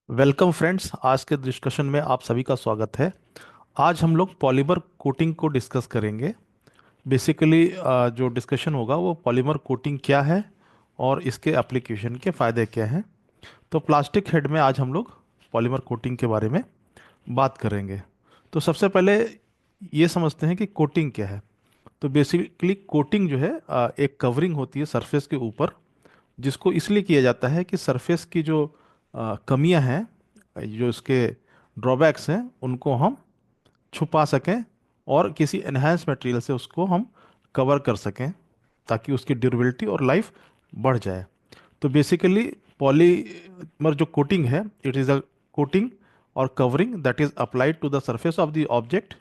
Welcome friends, आज के discussion में आप सभी का स्वागत है। आज हम लोग पॉलीमर कोटिंग को डिस्कस करेंगे। बेसिकली जो डिस्कशन होगा वो पॉलीमर कोटिंग क्या है और इसके एप्लीकेशन के फ़ायदे क्या हैं। तो प्लास्टिक हेड में आज हम लोग पॉलीमर कोटिंग के बारे में बात करेंगे। तो सबसे पहले ये समझते हैं कि कोटिंग क्या है। तो बेसिकली कोटिंग जो है एक कवरिंग होती है सरफेस के ऊपर, जिसको इसलिए किया जाता है कि सरफेस की जो कमियां हैं, जो इसके ड्रॉबैक्स हैं, उनको हम छुपा सकें और किसी एनहांस मटेरियल से उसको हम कवर कर सकें, ताकि उसकी ड्यूरेबिलिटी और लाइफ बढ़ जाए। तो बेसिकली पॉलीमर जो कोटिंग है, इट इज़ अ कोटिंग और covering that is applied to the surface of the object,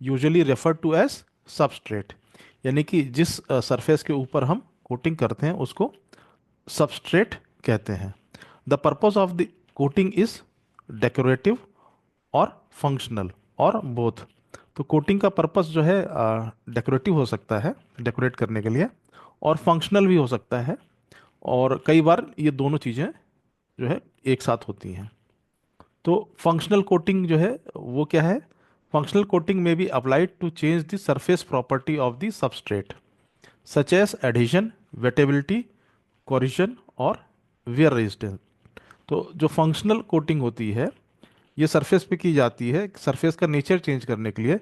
usually refer to as substrate. यानी कि जिस सरफेस के ऊपर हम कोटिंग करते हैं उसको सबस्ट्रेट कहते हैं। The purpose of the coating is decorative और फंक्शनल और बोथ। तो कोटिंग का पर्पस जो है डेकोरेटिव हो सकता है, डेकोरेट करने के लिए, और फंक्शनल भी हो सकता है। और कई बार ये दोनों चीज़ें जो है एक साथ होती हैं। तो फंक्शनल कोटिंग जो है वो क्या है? फंक्शनल कोटिंग में be applied to change the surface property of the substrate, such as adhesion, wettability, corrosion और वियर रेजिस्टेंस। तो जो फंक्शनल कोटिंग होती है ये सरफेस पे की जाती है सरफेस का नेचर चेंज करने के लिए।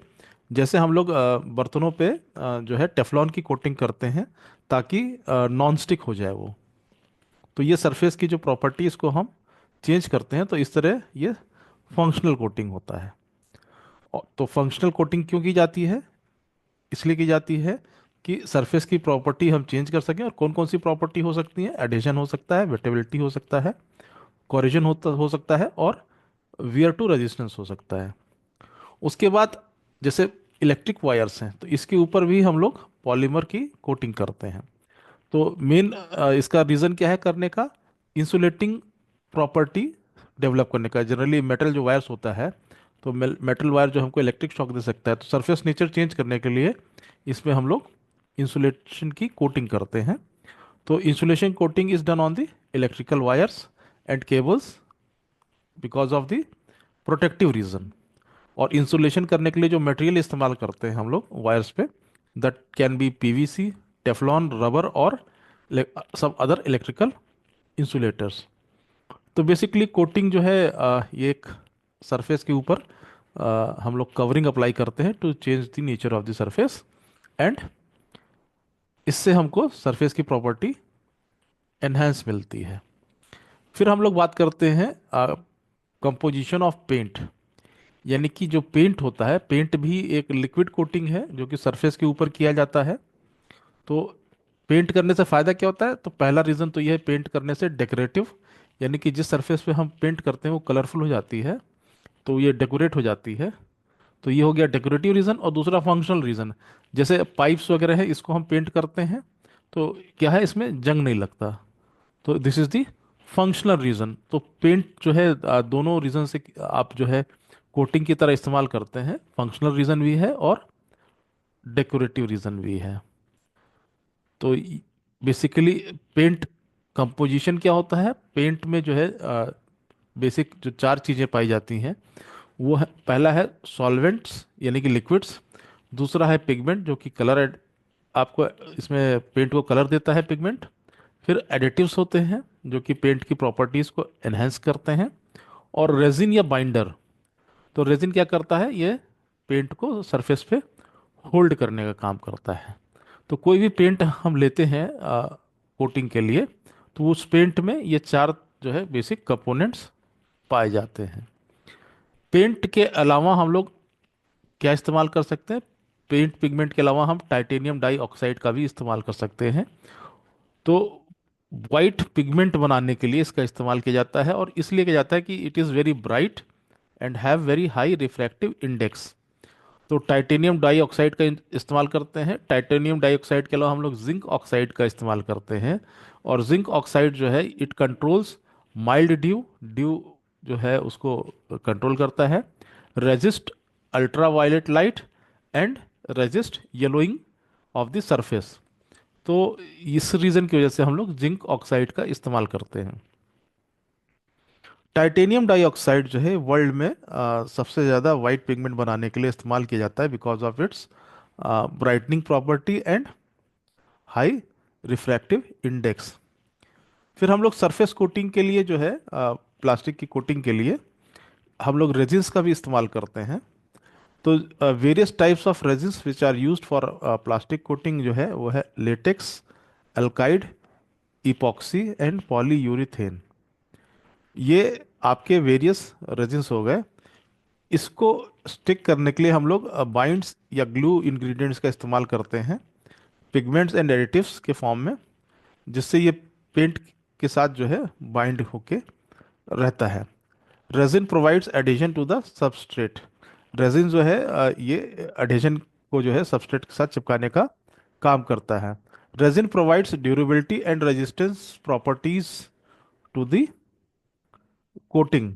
जैसे हम लोग बर्तनों पे जो है टेफलॉन की कोटिंग करते हैं, ताकि नॉन स्टिक हो जाए वो। तो ये सरफेस की जो प्रॉपर्टीज को हम चेंज करते हैं, तो इस तरह ये फंक्शनल कोटिंग होता है। तो फंक्शनल कोटिंग क्यों की जाती है? इसलिए की जाती है कि सरफेस की प्रॉपर्टी हम चेंज कर सकें। और कौन कौन सी प्रॉपर्टी हो सकती है? एडिशन हो सकता है, वेटेबिलिटी हो सकता है, कोरिजन हो सकता है, और वियर टू रेजिस्टेंस हो सकता है। उसके बाद जैसे इलेक्ट्रिक वायर्स हैं, तो इसके ऊपर भी हम लोग पॉलीमर की कोटिंग करते हैं। तो मेन इसका रीज़न क्या है करने का? इंसुलेटिंग प्रॉपर्टी डेवलप करने का। जनरली मेटल जो वायर्स होता है, तो मेटल वायर जो हमको इलेक्ट्रिक शॉक दे सकता है, तो सरफेस नेचर चेंज करने के लिए इसमें हम लोग इंसुलेशन की कोटिंग करते हैं। तो insulation coating is done on the electrical wires and cables because of the protective reason. और इंसुलेशन करने के लिए जो मटेरियल इस्तेमाल करते हैं हम लोग वायर्स पे, that can be PVC, Teflon, rubber और सब अदर इलेक्ट्रिकल इंसुलेटर्स। तो बेसिकली कोटिंग जो है ये एक सरफेस के ऊपर हम लोग कवरिंग अप्लाई करते हैं to change the nature of the surface, and इससे हमको सरफेस की प्रॉपर्टी एनहेंस मिलती है। फिर हम लोग बात करते हैं कंपोजिशन ऑफ पेंट। यानी कि जो पेंट होता है, पेंट भी एक लिक्विड कोटिंग है जो कि सरफेस के ऊपर किया जाता है। तो पेंट करने से फ़ायदा क्या होता है? तो पहला रीज़न तो यह है, पेंट करने से डेकोरेटिव, यानी कि जिस सरफेस पे हम पेंट करते हैं वो कलरफुल हो जाती है, तो ये डेकोरेट हो जाती है। तो ये हो गया डेकोरेटिव रीज़न। और दूसरा फंक्शनल रीज़न, जैसे पाइप्स वगैरह है, इसको हम पेंट करते हैं तो क्या है, इसमें जंग नहीं लगता। तो this is the functional reason. तो पेंट जो है दोनों रीज़न से आप जो है कोटिंग की तरह इस्तेमाल करते हैं। फंक्शनल रीज़न भी है और डेकोरेटिव रीज़न भी है। तो बेसिकली पेंट कंपोजिशन क्या होता है? पेंट में जो है बेसिक जो चार चीज़ें पाई जाती हैं वो है, पहला है सॉल्वेंट्स यानी कि लिक्विड्स। दूसरा है पिगमेंट, जो कि कलर आपको इसमें पेंट को कलर देता है, पिगमेंट। फिर एडिटिव्स होते हैं जो कि पेंट की प्रॉपर्टीज़ को एनहेंस करते हैं। और रेजिन या बाइंडर। तो रेजिन क्या करता है? ये पेंट को सरफेस पे होल्ड करने का काम करता है। तो कोई भी पेंट हम लेते हैं कोटिंग के लिए, तो उस पेंट में ये चार जो है बेसिक कंपोनेंट्स पाए जाते हैं। पेंट के अलावा हम लोग क्या इस्तेमाल कर सकते हैं? पेंट पिगमेंट के अलावा हम टाइटेनियम डाई ऑक्साइड का भी इस्तेमाल कर सकते हैं। तो वाइट पिगमेंट बनाने के लिए इसका इस्तेमाल किया जाता है, और इसलिए किया जाता है कि it is very bright and have very high refractive index. तो टाइटेनियम डाइऑक्साइड का इस्तेमाल करते हैं। टाइटेनियम डाइऑक्साइड के अलावा हम लोग जिंक ऑक्साइड का इस्तेमाल करते हैं। और जिंक ऑक्साइड जो है it controls mildew, dew जो है उसको कंट्रोल करता है, resist ultraviolet light, and resist yellowing of the surface. तो इस रीज़न की वजह से हम लोग जिंक ऑक्साइड का इस्तेमाल करते हैं। टाइटेनियम डाइऑक्साइड जो है वर्ल्ड में सबसे ज़्यादा वाइट पिगमेंट बनाने के लिए इस्तेमाल किया जाता है because of its brightening property and high refractive index. फिर हम लोग सरफेस कोटिंग के लिए जो है प्लास्टिक की कोटिंग के लिए हम लोग रेजिन्स का भी इस्तेमाल करते हैं। तो various types of resins which are used for plastic coating जो है वो है latex, alkyd, epoxy and polyurethane. ये आपके वेरियस रेजिन्स हो गए। इसको स्टिक करने के लिए हम लोग बाइंड्स या ग्लू इंग्रेडिएंट्स का इस्तेमाल करते हैं पिगमेंट्स एंड एडिटिव्स के फॉर्म में, जिससे ये पेंट के साथ जो है बाइंड होके रहता है। Resin provides adhesion to the substrate. Resin जो है ये एडिशन को जो है सबस्ट्रेट के साथ चिपकाने का काम करता है। Resin provides durability and resistance properties to the coating.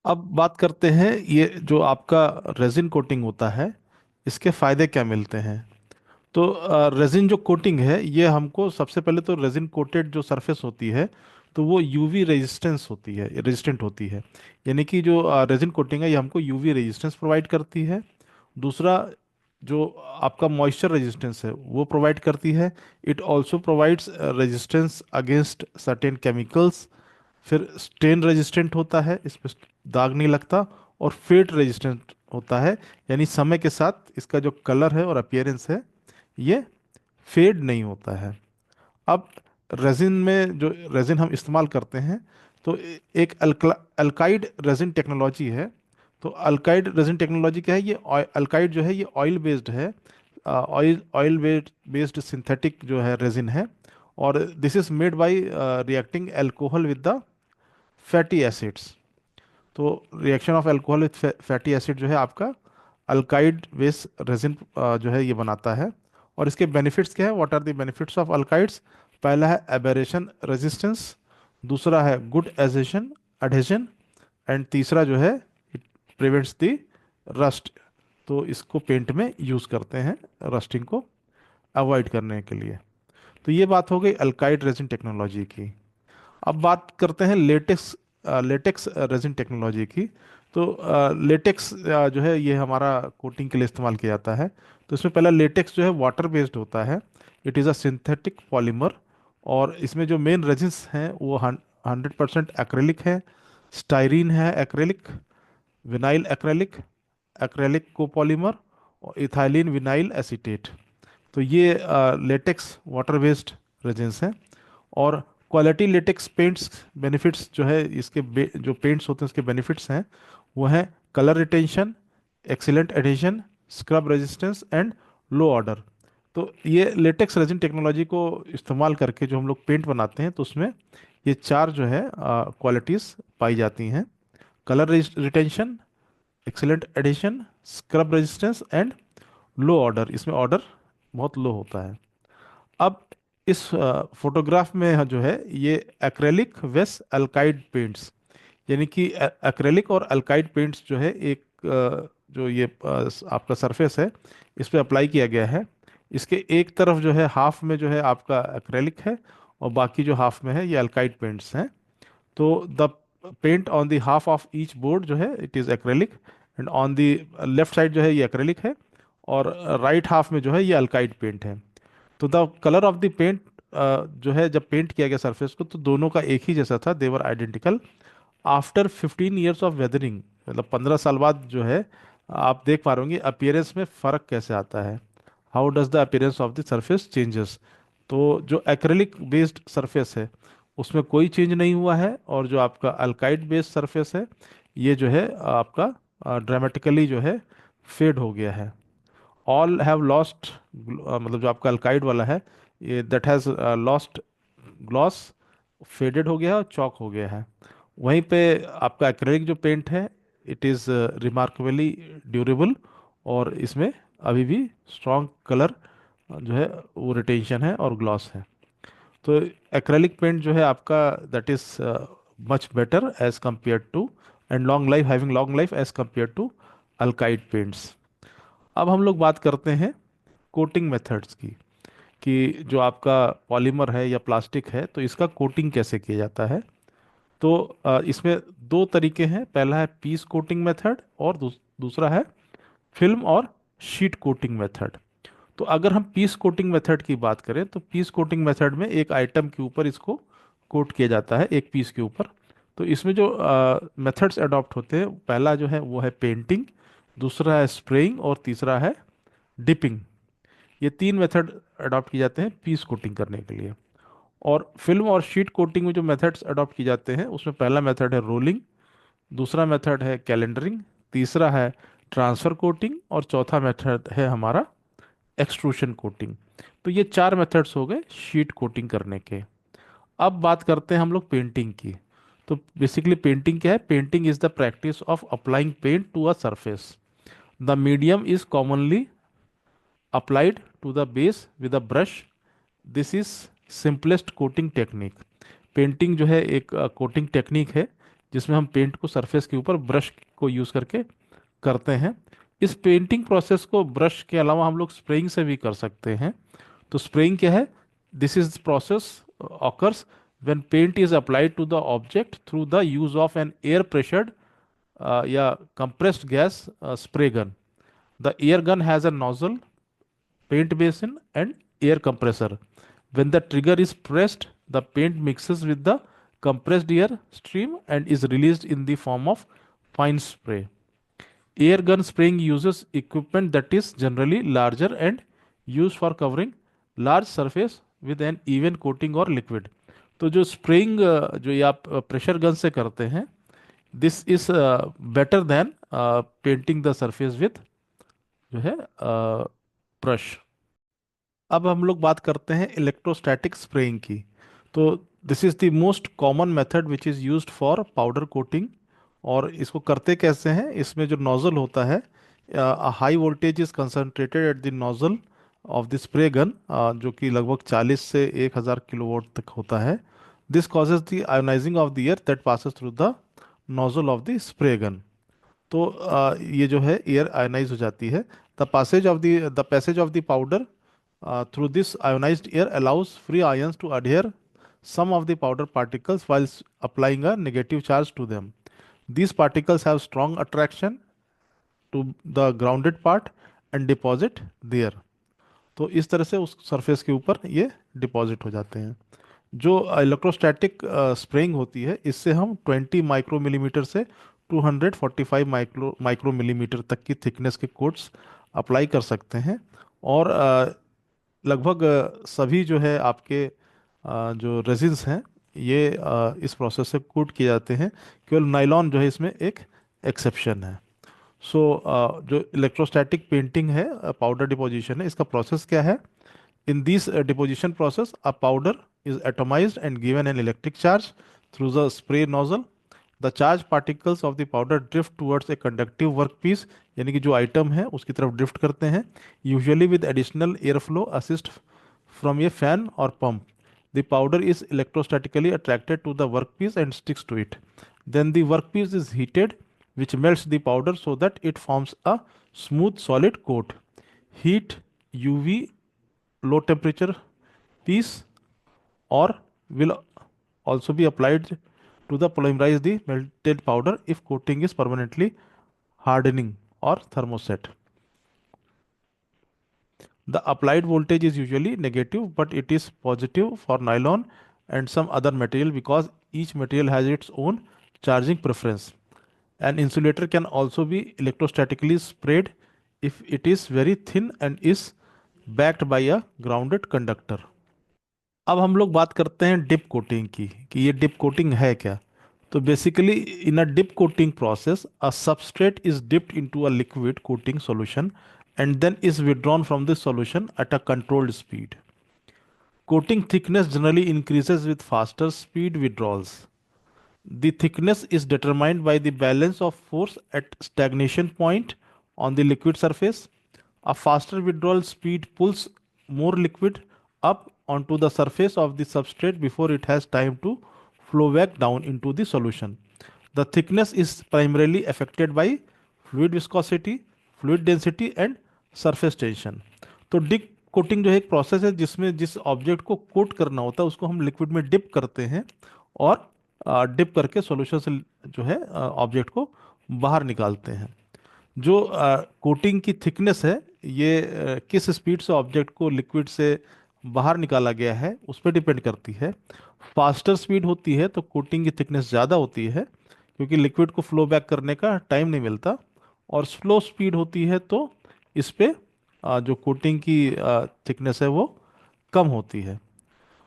अब बात करते हैं ये जो आपका रेजिन कोटिंग होता है इसके फायदे क्या मिलते हैं। तो रेजिन जो कोटिंग है ये हमको सबसे पहले तो रेजिन कोटेड जो सरफेस होती है तो वो यूवी रेजिस्टेंस होती है, रेजिस्टेंट होती है। यानी कि जो रेजिन कोटिंग है ये हमको यूवी रेजिस्टेंस प्रोवाइड करती है। दूसरा, जो आपका मॉइस्चर रेजिस्टेंस है वो प्रोवाइड करती है। It also provides resistance against certain chemicals. फिर स्टेन रेजिस्टेंट होता है, इस पर दाग नहीं लगता। और फेड रेजिस्टेंट होता है, यानी समय के साथ इसका जो कलर है और अपीयरेंस है ये फेड नहीं होता है। अब रेजिन में जो रेजिन हम इस्तेमाल करते हैं तो एक अल्काइड रेजिन टेक्नोलॉजी है। तो अल्काइड रेजिन टेक्नोलॉजी क्या है, ये अल्काइड जो है ये ऑयल बेस्ड है। ऑयल ऑयल बेस्ड सिंथेटिक जो है रेजिन है। और this is made by reacting alcohol with the fatty acids. तो reaction of alcohol with fatty acid जो है आपका अल्काइड बेस रेजिन जो है ये बनाता है। और इसके बेनिफिट्स क्या है, what are the benefits of alkyds. पहला है एबेरेशन रेजिस्टेंस, दूसरा है गुड एजेशन एडहेजन, एंड तीसरा जो है इट प्रिवेंट्स द रस्ट। तो इसको पेंट में यूज़ करते हैं रस्टिंग को अवॉइड करने के लिए। तो ये बात हो गई अल्काइड रेजिन टेक्नोलॉजी की। अब बात करते हैं लेटेक्स रेजिन टेक्नोलॉजी की। तो लेटेक्स जो है ये हमारा कोटिंग के लिए इस्तेमाल किया जाता है। तो इसमें पहला लेटेक्स जो है वाटर बेस्ड होता है। It is a synthetic polymer. और इसमें जो मेन रेजिन्स हैं वो 100% एक्रेलिक है, स्टाइरीन है acrylic, vinyl acrylic, acrylic copolymer और इथाइलिन विनाइल एसीटेट। तो ये लेटेक्स वाटर बेस्ड रेजिन्स हैं। और क्वालिटी लेटेक्स पेंट्स बेनिफिट्स जो है इसके जो पेंट्स होते हैं उसके बेनिफिट्स हैं वो हैं colour retention, excellent adhesion, scrub resistance and low odour. तो ये लेटेक्स रेजिन टेक्नोलॉजी को इस्तेमाल करके जो हम लोग पेंट बनाते हैं तो उसमें ये चार जो है क्वालिटीज़ पाई जाती हैं: colour retention, excellent adhesion, scrub resistance and low odour. इसमें ऑर्डर बहुत लो होता है। अब इस फोटोग्राफ में जो है ये एक्रेलिक वेस अल्काइड पेंट्स, यानी कि एक्रेलिक और अल्काइड पेंट्स जो है एक जो ये आपका सरफेस है इस पे अप्लाई किया गया है। इसके एक तरफ जो है हाफ में जो है आपका एक्रेलिक है और बाकी जो हाफ में है ये अल्काइड पेंट्स हैं। तो the paint on the half of each board जो है it is acrylic, and on the left side जो है ये एक्रेलिक है और राइट हाफ में जो है ये अल्काइड पेंट है। तो the colour of the paint जो है जब पेंट किया गया सरफेस को तो दोनों का एक ही जैसा था, they were identical. After 15 years of weathering, मतलब 15 साल बाद जो है आप देख पा रहे होंगे अपीयरेंस में फ़र्क कैसे आता है। How does the appearance of the surface changes. तो जो एक्रेलिक बेस्ड सरफेस है उसमें कोई चेंज नहीं हुआ है, और जो आपका अल्काइड बेस्ड सरफेस है ये जो है आपका ड्रामेटिकली जो है फेड हो गया है। ऑल हैव लॉस्ट, मतलब जो आपका अल्काइड वाला है ये that has lost gloss, faded हो गया है और चौक हो गया है। वहीं पे आपका एक्रेलिक जो पेंट है इट इज़ रिमार्केबली ड्यूरेबल, और इसमें अभी भी स्ट्रॉन्ग कलर जो है वो रिटेंशन है और ग्लॉस है। तो एक्रेलिक पेंट जो है आपका that is much better as compared to, and long life, having long life as compared to alkyd paints. अब हम लोग बात करते हैं कोटिंग मेथड्स की, कि जो आपका पॉलीमर है या प्लास्टिक है तो इसका कोटिंग कैसे किया जाता है। तो इसमें दो तरीके हैं, पहला है पीस कोटिंग मेथड और दूसरा है फिल्म और शीट कोटिंग मेथड। तो अगर हम पीस कोटिंग मेथड की बात करें तो पीस कोटिंग मेथड में एक आइटम के ऊपर इसको कोट किया जाता है, एक पीस के ऊपर। तो इसमें जो मेथड्स अडॉप्ट होते हैं, पहला जो है वो है पेंटिंग, दूसरा है स्प्रेइंग और तीसरा है डिपिंग। ये तीन मेथड अडॉप्ट किए जाते हैं पीस कोटिंग करने के लिए। और फिल्म और शीट कोटिंग में जो मेथड्स अडॉप्ट किए जाते हैं उसमें पहला मेथड है रोलिंग, दूसरा मेथड है कैलेंडरिंग, तीसरा है ट्रांसफर कोटिंग और चौथा मेथड है हमारा एक्सट्रूशन कोटिंग। तो ये चार मेथड्स हो गए शीट कोटिंग करने के। अब बात करते हैं हम लोग पेंटिंग की। तो बेसिकली पेंटिंग क्या है? Painting is the practice of applying paint to a surface. The medium is commonly applied to the base with a brush. This is simplest coating technique. Painting जो है एक कोटिंग टेक्निक है जिसमें हम paint को surface के ऊपर brush को यूज करके करते हैं। इस पेंटिंग प्रोसेस को ब्रश के अलावा हम लोग स्प्रेइंग से भी कर सकते हैं। तो स्प्रेइंग क्या है? This is process occurs when paint is applied to the object through the use of an air pressured या compressed gas spray gun. The air gun has a nozzle, paint basin, and air compressor. When the trigger is pressed, the paint mixes with the compressed air stream and is released in the form of fine spray. Air gun spraying uses equipment that is generally larger and used for covering large surface with an even coating or liquid. तो जो spraying जो ये आप pressure gun से करते हैं, this is better than painting the surface with जो है ब्रश। अब हम लोग बात करते हैं इलेक्ट्रोस्टैटिक स्प्रेइंग की। तो this is the most common method which is used for powder coating. और इसको करते कैसे हैं? इसमें जो नोजल होता है, high voltage is concentrated at the nozzle of the spray gun, जो कि लगभग 40 से 1000 किलोवाट तक होता है। This causes the ionizing of the air that passes through the nozzle of the spray gun. तो ये जो है एयर आयोनाइज हो जाती है। The passage of the powder through this ionized air allows free ions to adhere some of the powder particles while applying a negative charge to them. These particles have strong attraction to the grounded part and deposit there. तो इस तरह से उस surface के ऊपर ये deposit हो जाते हैं। जो इलेक्ट्रोस्टैटिक स्प्रेइंग होती है, इससे हम 20 माइक्रो मिलीमीटर से 245 माइक्रो मिलीमीटर तक की थिकनेस के कोट्स अप्लाई कर सकते हैं। और लगभग सभी जो है आपके जो रेजिन्स हैं, ये इस प्रोसेस से कोट किए जाते हैं। केवल नाइलॉन जो है इसमें एक एक्सेप्शन है। सो जो इलेक्ट्रोस्टैटिक पेंटिंग है, पाउडर डिपोजिशन है, इसका प्रोसेस क्या है? In this deposition process a powder is atomised and given an electric charge through the spray nozzle. The charge particles of the powder drift towards a conductive work piece, यानी कि जो item है उसकी तरफ drift करते हैं, usually with additional air flow assist from a fan or pump. The powder is electrostatically attracted to the workpiece and sticks to it. Then the workpiece is heated, which melts the powder so that it forms a smooth solid coat. Heat, UV, low temperature piece, or will also be applied to the polymerize the melted powder if coating is permanently hardening or thermoset. The applied voltage is usually negative, but it is positive for nylon and some other material because each material has its own charging preference. An insulator can also be electrostatically sprayed if it is very thin and is backed by a grounded conductor. अब हम लोग बात करते हैं dip coating की, कि ये dip coating है क्या। तो basically in a dip coating process a substrate is dipped into a liquid coating solution and then is withdrawn from the solution at a controlled speed. Coating thickness generally increases with faster speed withdrawals. The thickness is determined by the balance of force at stagnation point on the liquid surface. A faster withdrawal speed pulls more liquid up onto the surface of the substrate before it has time to flow back down into the solution. The thickness is primarily affected by fluid viscosity, fluid density and surface tension. तो dip coating जो है एक process है जिसमें जिस object को coat करना होता है उसको हम लिक्विड में डिप करते हैं और डिप करके सॉल्यूशन से जो है ऑब्जेक्ट को बाहर निकालते हैं। जो कोटिंग की थिकनेस है, ये किस स्पीड से ऑब्जेक्ट को लिक्विड से बाहर निकाला गया है उस पर डिपेंड करती है। फास्टर स्पीड होती है तो कोटिंग की थिकनेस ज़्यादा होती है, क्योंकि लिक्विड को फ्लो बैक करने का टाइम नहीं मिलता। और स्लो स्पीड होती है तो इस पे जो कोटिंग की थिकनेस है वो कम होती है।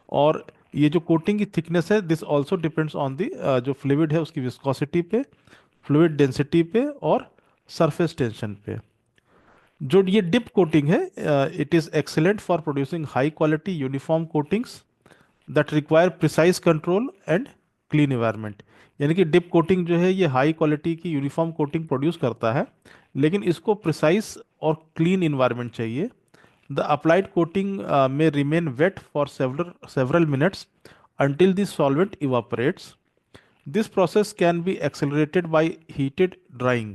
और ये जो कोटिंग की थिकनेस है, this also depends on the जो फ्लूइड है उसकी विस्कोसिटी पे, फ्लूइड डेंसिटी पे और सरफेस टेंशन पे। जो ये डिप कोटिंग है, it is excellent for producing high quality uniform coatings that require precise control and clean environment. यानी कि डिप कोटिंग जो है ये हाई क्वालिटी की यूनिफॉर्म कोटिंग प्रोड्यूस करता है, लेकिन इसको प्रिसाइज और क्लीन एनवायरनमेंट चाहिए। The applied coating may remain wet for several minutes until the solvent evaporates. This process can be accelerated by heated drying.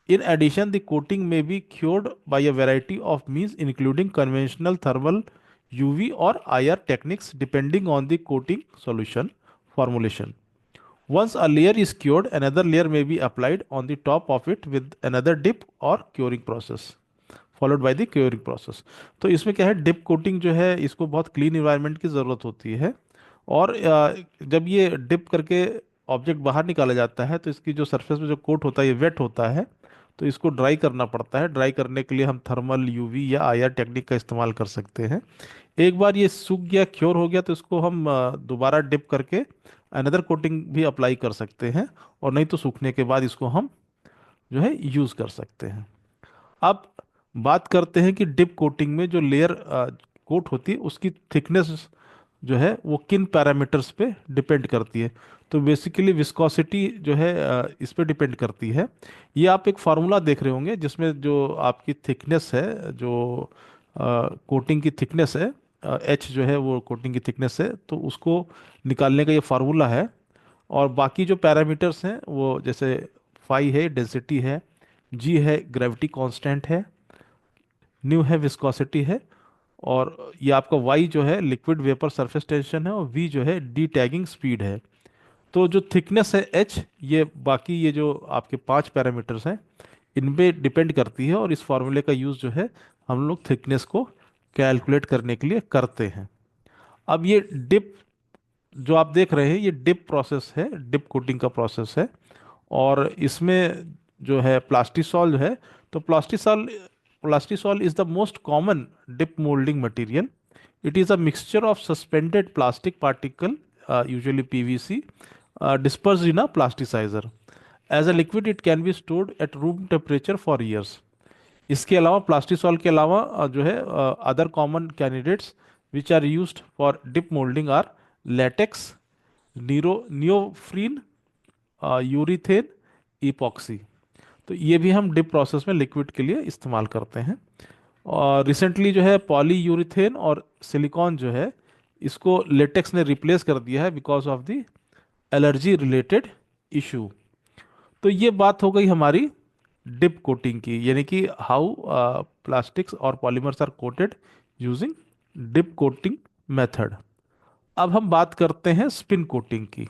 In addition, the coating may be cured by a variety of means, including conventional thermal, UV, or IR techniques, depending on the coating solution formulation. Once a layer is cured, another layer may be applied on the top of it with another dip or curing process, followed by the curing process. तो इसमें क्या है, dip coating जो है इसको बहुत clean environment की ज़रूरत होती है। और जब ये डिप करके ऑब्जेक्ट बाहर निकाला जाता है तो इसकी जो सरफेस में जो कोट होता है ये वेट होता है, तो इसको ड्राई करना पड़ता है। ड्राई करने के लिए हम थर्मल, यूवी या आईआर टेक्निक का इस्तेमाल कर सकते हैं। एक बार ये सूख गया, क्योर हो गया, तो इसको हम दोबारा डिप करके अनदर कोटिंग भी अप्लाई कर सकते हैं, और नहीं तो सूखने के बाद इसको हम जो है यूज़ कर सकते हैं। अब बात करते हैं कि डिप कोटिंग में जो लेयर कोट होती है उसकी थिकनेस जो है वो किन पैरामीटर्स पे डिपेंड करती है। तो बेसिकली विस्कोसिटी जो है इस पे डिपेंड करती है। ये आप एक फार्मूला देख रहे होंगे जिसमें जो आपकी थिकनेस है, जो कोटिंग की थिकनेस है, एच जो है वो कोटिंग की थिकनेस है, तो उसको निकालने का ये फार्मूला है। और बाकी जो पैरामीटर्स हैं वो जैसे फाई है डेंसिटी है, जी है ग्रेविटी कांस्टेंट है, न्यू है विस्कोसिटी है, और ये आपका वाई जो है लिक्विड वेपर सरफेस टेंशन है, और वी जो है डी टैगिंग स्पीड है। तो जो थिकनेस है एच, ये बाकी ये जो आपके 5 पैरामीटर्स हैं इन पे डिपेंड करती है, और इस फार्मूले का यूज़ जो है हम लोग थिकनेस को कैलकुलेट करने के लिए करते हैं। अब ये डिप जो आप देख रहे हैं ये डिप प्रोसेस है, डिप कोटिंग का प्रोसेस है। और इसमें जो है प्लास्टिसॉल जो है, तो plastisol is the most common dip moulding material. It is a mixture of suspended plastic particle, usually PVC, dispersed in a plasticizer. As a liquid it can be stored at room temperature for years. इसके अलावा प्लास्टिसॉल के अलावा जो है other common candidates which are used for dip moulding are latex, neoprene, urethane, epoxy. तो ये भी हम डिप प्रोसेस में लिक्विड के लिए इस्तेमाल करते हैं। और रिसेंटली जो है पॉली यूरिथेन और सिलिकॉन जो है इसको लेटेक्स ने रिप्लेस कर दिया है because of the allergy related issue. तो ये बात हो गई हमारी डिप कोटिंग की, यानी कि हाउ प्लास्टिक्स और polymers are coated using dip coating method. अब हम बात करते हैं स्पिन कोटिंग की।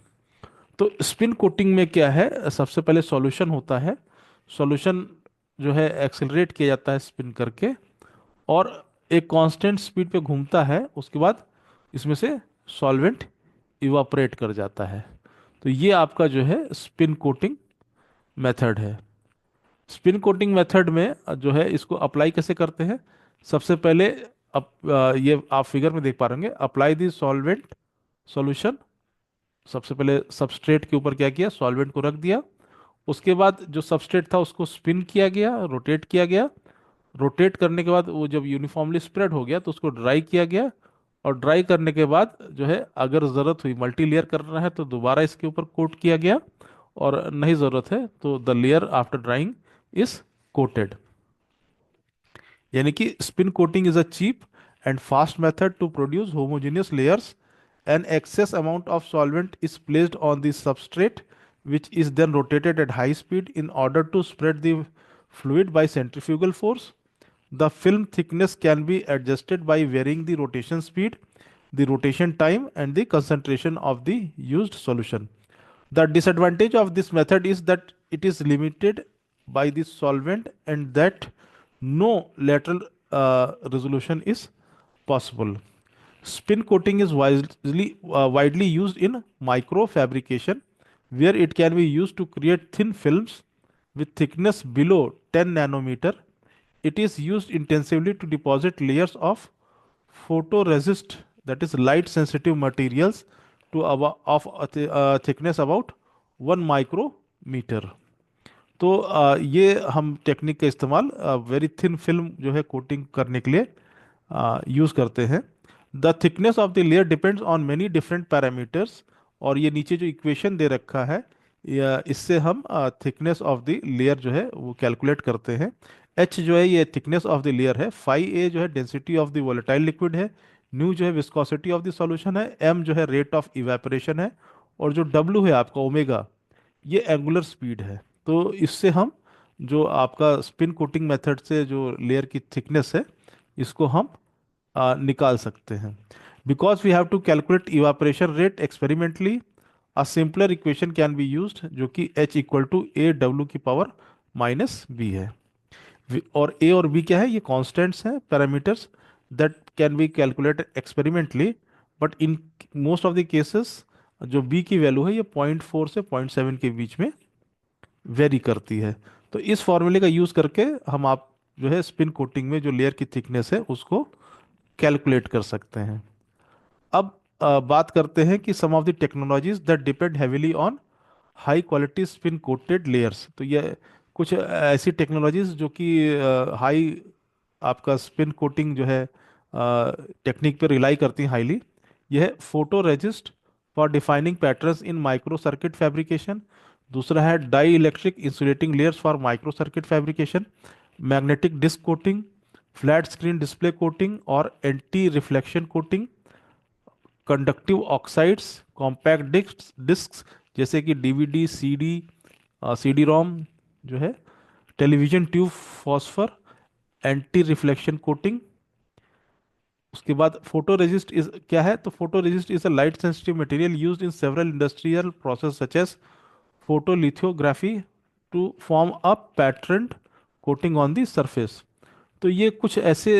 तो स्पिन कोटिंग में क्या है, सबसे पहले सॉल्यूशन होता है। सॉल्यूशन जो है एक्सेलरेट किया जाता है स्पिन करके, और एक कांस्टेंट स्पीड पे घूमता है, उसके बाद इसमें से सॉल्वेंट इवापोरेट कर जाता है। तो ये आपका जो है स्पिन कोटिंग मेथड है। स्पिन कोटिंग मेथड में जो है इसको अप्लाई कैसे करते हैं, सबसे पहले ये आप फिगर में देख पा रहे होंगे, अप्लाई दी सॉल्वेंट सॉल्यूशन। सबसे पहले सबस्ट्रेट के ऊपर क्या किया, सॉल्वेंट को रख दिया। उसके बाद जो सबस्ट्रेट था उसको स्पिन किया गया, रोटेट किया गया। रोटेट करने के बाद वो जब यूनिफॉर्मली स्प्रेड हो गया तो उसको ड्राई किया गया। और ड्राई करने के बाद जो है अगर ज़रूरत हुई मल्टी लेयर करना है तो दोबारा इसके ऊपर कोट किया गया, और नहीं ज़रूरत है तो the layer after drying is coated. यानी कि spin coating is a cheap and fast method to produce homogeneous layers. An excess amount of solvent is placed on the substrate, which is then rotated at high speed in order to spread the fluid by centrifugal force. The film thickness can be adjusted by varying the rotation speed, the rotation time, and the concentration of the used solution. The disadvantage of this method is that it is limited by the solvent and that no lateral resolution is possible. Spin coating is widely used in microfabrication, where it can be used to create thin films with thickness below 10 nanometer. It is used intensively to deposit layers of photoresist, that is light sensitive materials, to thickness about 1 micrometer. तो ये हम technique का इस्तेमाल very thin film जो है coating करने के लिए यूज़ करते हैं. The thickness of the layer depends on many different parameters. और ये नीचे जो इक्वेशन दे रखा है, इससे हम थिकनेस ऑफ द लेयर जो है वो कैलकुलेट करते हैं. एच जो है ये थिकनेस ऑफ द लेयर है, फाई ए जो है density of the volatile liquid है, न्यू जो है विस्कोसिटी ऑफ द सॉल्यूशन है, एम जो है रेट ऑफ इवेपोरेशन है, और जो डब्ल्यू है आपका ओमेगा, ये एंगुलर स्पीड है. तो इससे हम जो आपका स्पिन कोटिंग मेथड से जो लेयर की थिकनेस है, इसको हम निकाल सकते हैं. Because we have to calculate evaporation rate experimentally, a simpler equation can be used, जो कि H equal to A W की पावर माइनस बी है. और ए और बी क्या है, ये कांस्टेंट्स हैं, parameters that can be calculated experimentally. But in most of the cases जो बी की वैल्यू है ये 0.4 से 0.7 के बीच में वेरी करती है. तो इस फॉर्मूले का यूज करके हम आप जो है स्पिन कोटिंग में जो लेयर की थिकनेस है उसको कैलकुलेट कर सकते हैं. अब बात करते हैं कि some of the technologies that depend heavily on high quality spin coated layers. तो ये कुछ ऐसी टेक्नोलॉजीज जो कि हाई आपका स्पिन कोटिंग जो है टेक्निक पे रिलाई करती हैं हाईली. यह है photo resist for defining patterns in micro circuit fabrication. दूसरा है dielectric insulating layers for micro circuit fabrication, magnetic disk coating, flat screen display coating और anti reflection coating, conductive oxides, compact disc जैसे कि DVD, CD, CD ROM जो है, television tube phosphor, anti reflection coating. उसके बाद photo resist is क्या है, तो photo resist is a light sensitive material used in several industrial process such as photolithography to form a pattern coating on the surface. तो ये कुछ ऐसे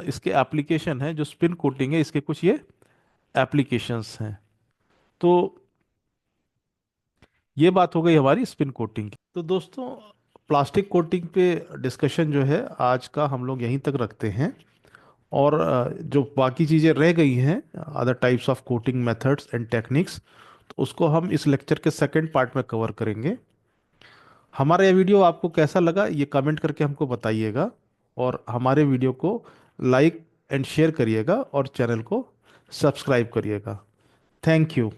इसके एप्लीकेशन हैं, जो स्पिन कोटिंग है इसके कुछ ये एप्लीकेशंस हैं. तो ये बात हो गई हमारी स्पिन कोटिंग की. तो दोस्तों, प्लास्टिक कोटिंग पे डिस्कशन जो है आज का हम लोग यहीं तक रखते हैं. और जो बाकी चीज़ें रह गई हैं, other types of coating methods and techniques, तो उसको हम इस लेक्चर के सेकंड पार्ट में कवर करेंगे. हमारा ये वीडियो आपको कैसा लगा ये कमेंट करके हमको बताइएगा. और हमारे वीडियो को लाइक एंड शेयर करिएगा और चैनल को सब्सक्राइब करिएगा. Thank you.